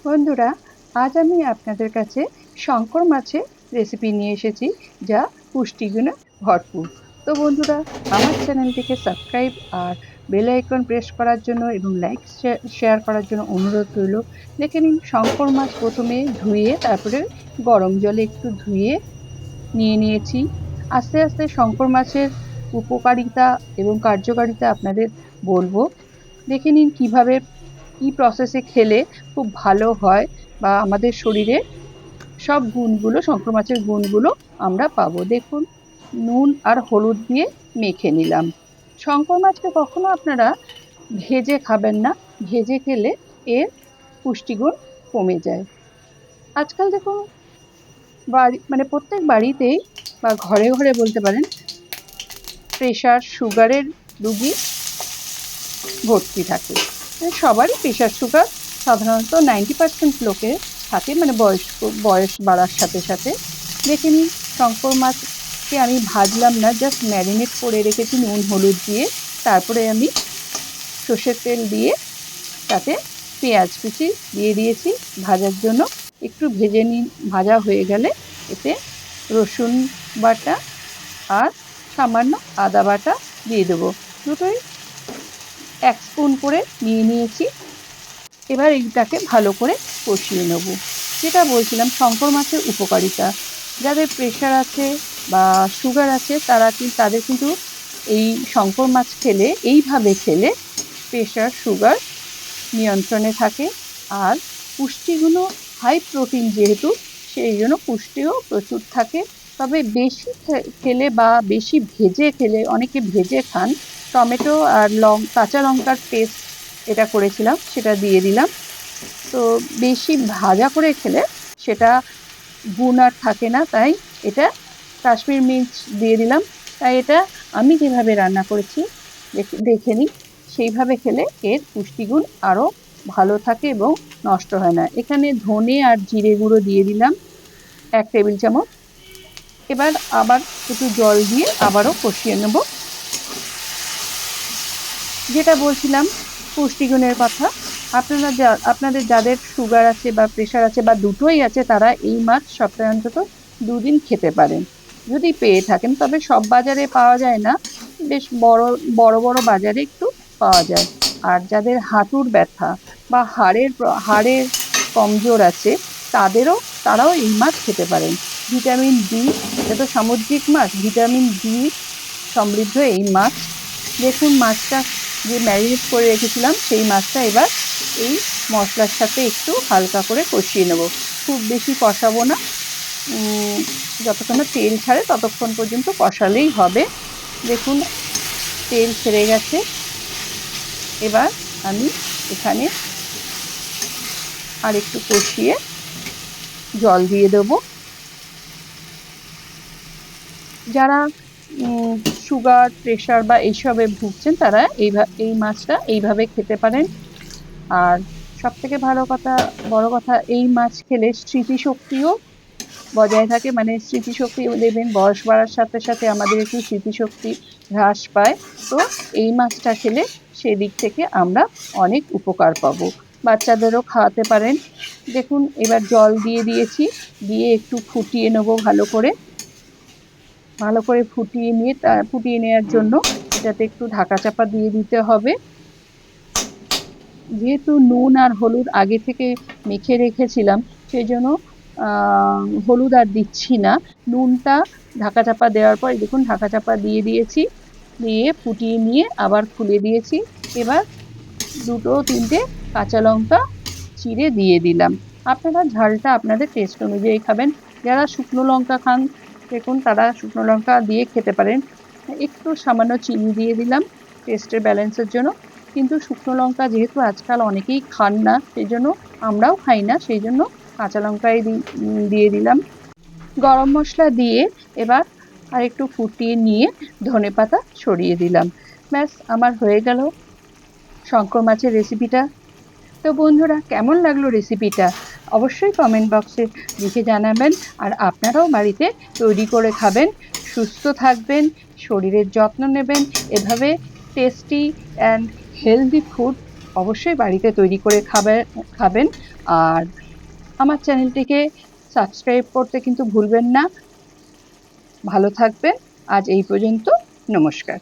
বন্ধুরা, আজ আমি আপনাদের কাছে শঙ্কর মাছের রেসিপি নিয়ে এসেছি, যা পুষ্টিগুণে ভরপুর। তো বন্ধুরা, আমার চ্যানেলটিকে সাবস্ক্রাইব আর বেল আইকন প্রেস করার জন্য এবং লাইক শেয়ার করার জন্য অনুরোধ রইল। দেখে নিন, শঙ্কর মাছ প্রথমে ধুয়ে তারপরে গরম জলে একটু ধুয়ে নিয়ে নিয়েছি। আস্তে আস্তে শঙ্কর মাছের উপকারিতা এবং কার্যকারিতা আপনাদের বলবো। দেখে নিন কিভাবে, কি প্রসেসে খেলে খুব ভালো হয় বা আমাদের শরীরে সব গুণগুলো, শঙ্কর মাছের গুণগুলো আমরা পাবো। দেখুন, নুন আর হলুদ দিয়ে মেখে নিলাম। শঙ্কর মাছকে কখনো আপনারা ভেজে খাবেন না, ভেজে খেলে এর পুষ্টিগুণ কমে যায়। আজকাল দেখুন, বাড়ি মানে প্রত্যেক বাড়িতেই বা ঘরে ঘরে বলতে পারেন, প্রেশার সুগারের রুগী ভর্তি থাকে। সবারই প্রেশার সুগার সাধারণত 90% লোকের থাকে, মানে বয়স বাড়ার সাথে সাথে। দেখে নিন, শঙ্কর মাছকে আমি ভাজলাম না, জাস্ট ম্যারিনেট করে রেখেছি নুন হলুদ দিয়ে। তারপরে আমি সর্ষের তেল দিয়ে তাতে পেঁয়াজ কুচি দিয়ে দিয়েছি ভাজার জন্য। একটু ভেজে নিন, ভাজা হয়ে গেলে এতে রসুন বাটা আর সামান্য আদা বাটা দিয়ে দেবো। দুটোই 1 স্পুন করে নিয়ে নিয়েছি। এবার এইটাকে ভালো করে কষিয়ে নেব। যেটা বলছিলাম, শঙ্কর মাছের উপকারিতা, যাদের প্রেশার আছে বা সুগার আছে তাদের কিন্তু এই শঙ্কর মাছ খেলে, এইভাবে খেলে প্রেশার সুগার নিয়ন্ত্রণে থাকে। আর পুষ্টিগুলো হাই প্রোটিন যেহেতু, সেই জন্য পুষ্টিও প্রচুর থাকে। তবে বেশি খেলে বা বেশি ভেজে খেলে, অনেকে ভেজে খান, টমেটো আর কাঁচা লঙ্কার পেস্ট এটা করেছিলাম, সেটা দিয়ে দিলাম। তো বেশি ভাজা করে খেলে সেটা গুণ আর থাকে না, তাই এটা কাশ্মীর মির্চ দিয়ে দিলাম। তাই এটা আমি যেভাবে রান্না করেছি দেখে নিই, সেইভাবে খেলে এর পুষ্টিগুণ আরো ভালো থাকে এবং নষ্ট হয় না। এখানে ধনে আর জিরে গুঁড়ো দিয়ে দিলাম 1 টেবিল চামচ। এবার আবার একটু জল দিয়ে আবারও কষিয়ে নেব। যেটা বলছিলাম পুষ্টিগুণের কথা, আপনাদের যাদের সুগার আছে বা প্রেশার আছে বা দুটোই আছে, তারা এই মাছ সপ্তাহে অন্তত 2 দিন খেতে পারেন, যদি পেয়ে থাকেন। তবে সব বাজারে পাওয়া যায় না, বেশ বড় বড় বড় বাজারে একটু পাওয়া যায়। আর যাদের হাঁটুর ব্যথা বা হাড়ের কমজোর আছে, তারাও এই মাছ খেতে পারেন। ভিটামিন ডি, এটা তো সামুদ্রিক মাছ, ভিটামিন ডি সমৃদ্ধ এই মাছ। দেখুন, মাছটা যে ম্যারিনেট করে রেখেছিলাম, সেই মাছটা এবার এই মশলার সাথে একটু হালকা করে কষিয়ে নেব। খুব বেশি কষাবো না, যতক্ষণ না তেল ছাড়ে ততক্ষণ পর্যন্ত কষালেই হবে। দেখুন, তেল ছেড়ে গেছে। এবার আমি এখানে আর একটু কষিয়ে জল দিয়ে দেবো। যারা সুগার প্রেশার বা এইসবে ভুগছেন, তারা এই মাছটা এইভাবে খেতে পারেন। আর সব থেকে বড় কথা, এই মাছ খেলে স্মৃতিশক্তিও বজায় থাকে। মানে স্মৃতিশক্তি, দেখবেন বয়স বাড়ার সাথে সাথে আমাদের একটু স্মৃতিশক্তি হ্রাস পায়। তো এই মাছটা খেলে সেদিক থেকে আমরা অনেক উপকার পাবো। বাচ্চাদেরও খাওয়াতে পারেন। দেখুন, এবার জল দিয়ে দিয়েছি, দিয়ে একটু ফুটিয়ে নেবো ভালো করে। ফুটিয়ে নেওয়ার জন্য এটাতে একটু ঢাকা চাপা দিয়ে দিতে হবে। যেহেতু নুন আর হলুদ আগে থেকে মেখে রেখেছিলাম, সেই জন্য হলুদ আর দিচ্ছি না। নুনটা ঢাকা চাপা দেওয়ার পর দেখুন, ঢাকা চাপা দিয়ে দিয়েছি, দিয়ে ফুটিয়ে নিয়ে আবার খুলে দিয়েছি। এবার 2-3টে কাঁচা লঙ্কা চিড়ে দিয়ে দিলাম। আপনারা ঝালটা আপনাদের টেস্ট অনুযায়ী খাবেন। যারা শুকনো লঙ্কা খান, দেখুন, তারা শুকনো লঙ্কা দিয়ে খেতে পারেন। একটু সামান্য চিনি দিয়ে দিলাম টেস্টের ব্যালেন্সের জন্য। কিন্তু শুকনো লঙ্কা যেহেতু আজকাল অনেকেই খান না, সেই জন্য, আমরাও খাই না, সেই জন্য কাঁচা লঙ্কাই দিয়ে দিলাম। গরম মশলা দিয়ে এবার আর একটু ফুটিয়ে নিয়ে ধনেপাতা ছড়িয়ে দিলাম। ব্যাস, আমার হয়ে গেল শঙ্কর মাছের রেসিপিটা। তো বন্ধুরা, কেমন লাগলো রেসিপিটা অবশ্যই কমেন্ট বক্সে লিখে জানাবেন। আর আপনারাও বাড়িতে তৈরি করে খাবেন, সুস্থ থাকবেন, শরীরের যত্ন নেবেন। এভাবে টেস্টি অ্যান্ড হেলদি ফুড অবশ্যই বাড়িতে তৈরি করে খাবেন। আর আমার চ্যানেলটিকে সাবস্ক্রাইব করতে কিন্তু ভুলবেন না। ভালো থাকবেন। আজ এই পর্যন্ত। নমস্কার।